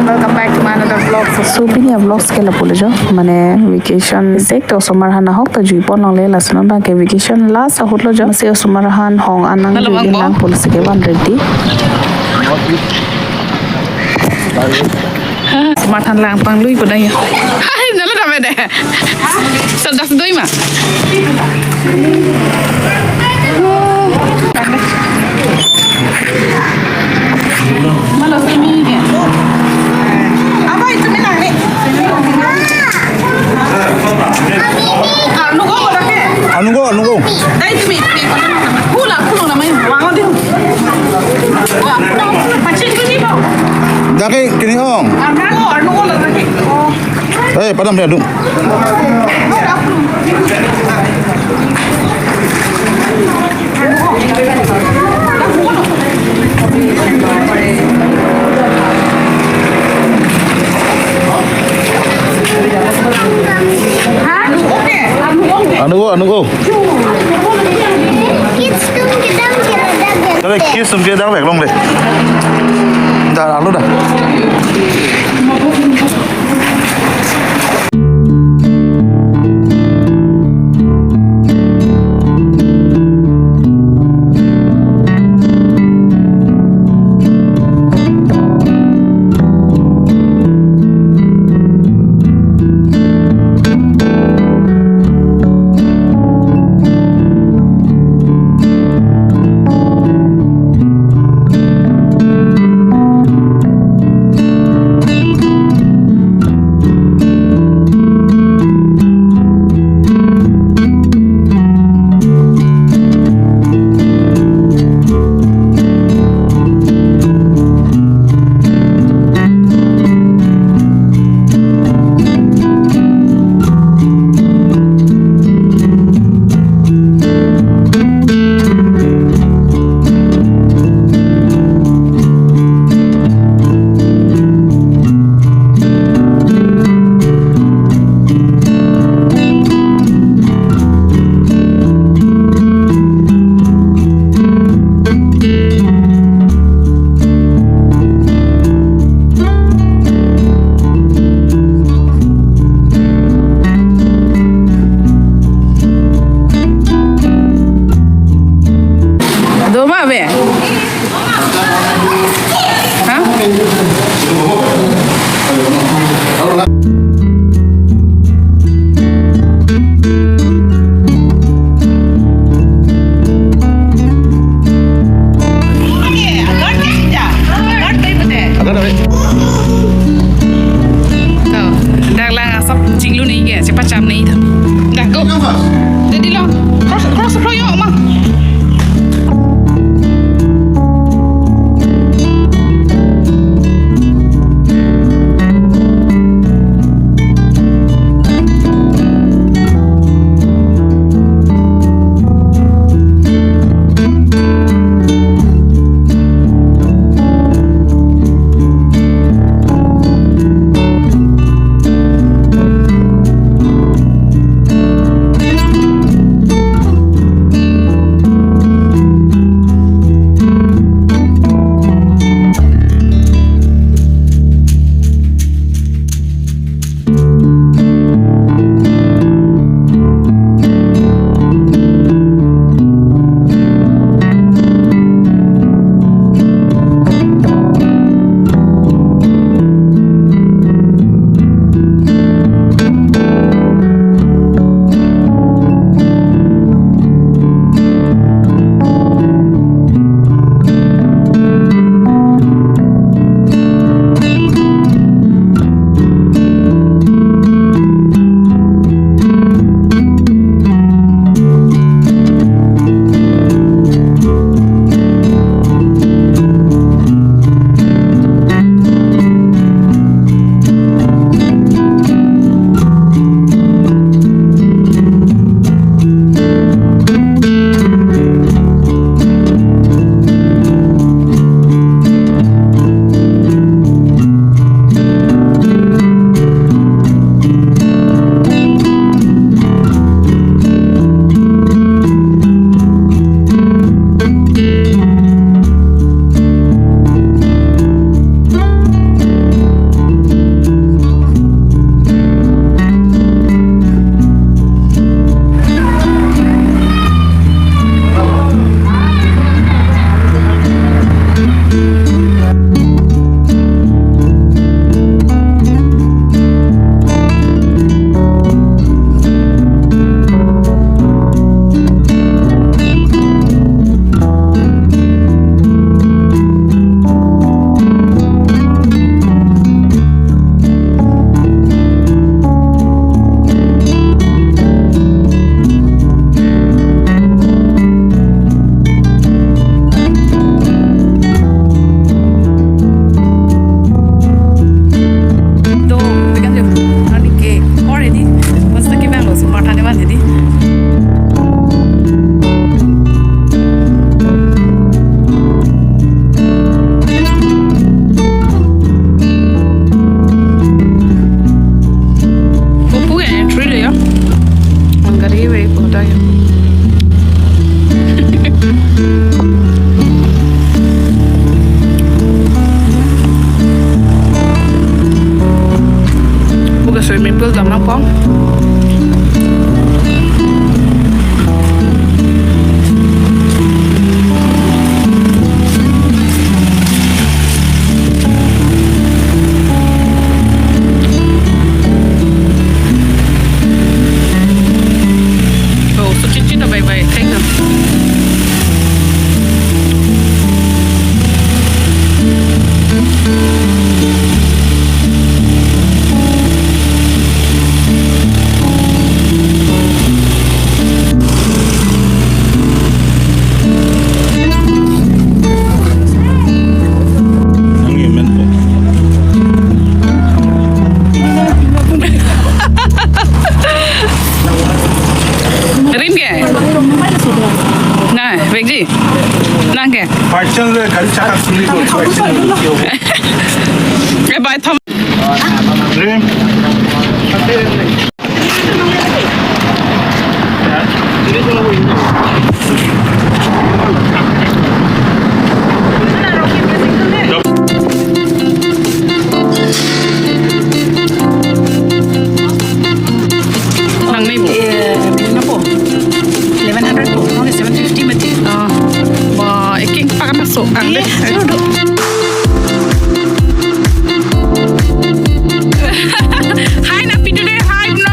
welcome back to my another vlog. So punya vlog sekali boleh jo. Mane vacation sek to somarahan hok to juipon long le lasno ba ke vacation last ahut lo jo. Masih somarahan hong anang juilang polisi ke ban ready. Sematan lang pang lui pada ya. Hai, nala dah beda. Sudah sedoi mah. Malah sini ni. Apa itu minang ni? Anu kau dah ke? Anu kau. Dah itu mi. Pulang nama ini. Wangan dia. Wah, macam ni kau. Daki kini ong. Anu kau lah lagi. Padam dia dum. Anu kau. Đây kia sum kia đang vẹt long đây. Đã ăn luôn à? nang pong. Oh, so cici dah baik-baik. Thank you. Rim ke? Nah, baik ji. Nah ke? पार्चल गाड़ी चाका सुली को Eh, bye thom. Dream Nang ni bu. Napo? 1100 po. No, 750 mati. Ah. Wah, iking pakai masuk ang deh. Hi, Napi today. Hi, no.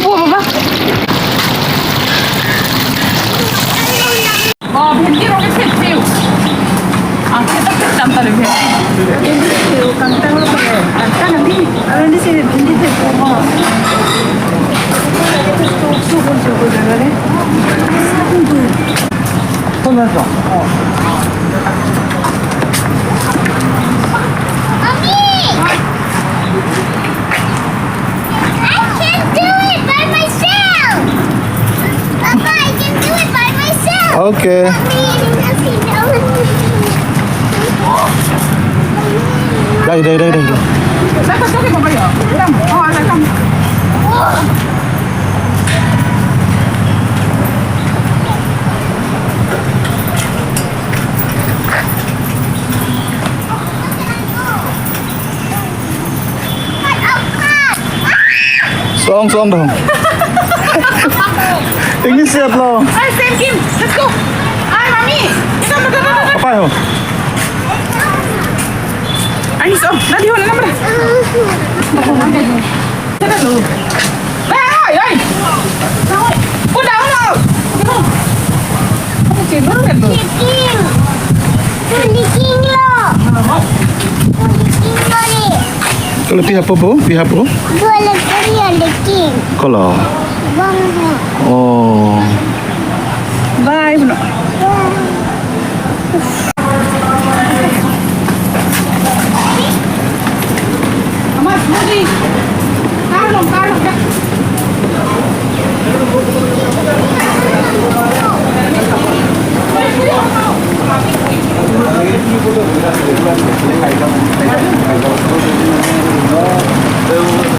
buah baba. Oh, भेंडी रोके फेंकते हो आंखें तक चलता रहे भेंडी Kanta ko pa eh. Kanta na di. Alam di sini hindi te ko mo. Suko jaga re. Mommy! I can do it by myself! Papa, I can do it by myself! Okay. Đây, đây, đây, đây. Dah kau sakit bapa ya? Dah. Oh, anak kamu. Xuống, xuống đâu. Tính đi xếp lo. Hey, Sam Kim, let's go. Hi, mommy. Come, come, come, come. Apa yo? Anis, oh, dah di mana nama dah? Sana dulu. Hey, hey. Udah, udah. Kamu cendol kan tu? King lo! King lo ni! Kalau pihak apa, Bu? Pihak apa? Bola kari ada king. Kalau. Bang. Oh. Bye, Bruno. Mama, smoothie.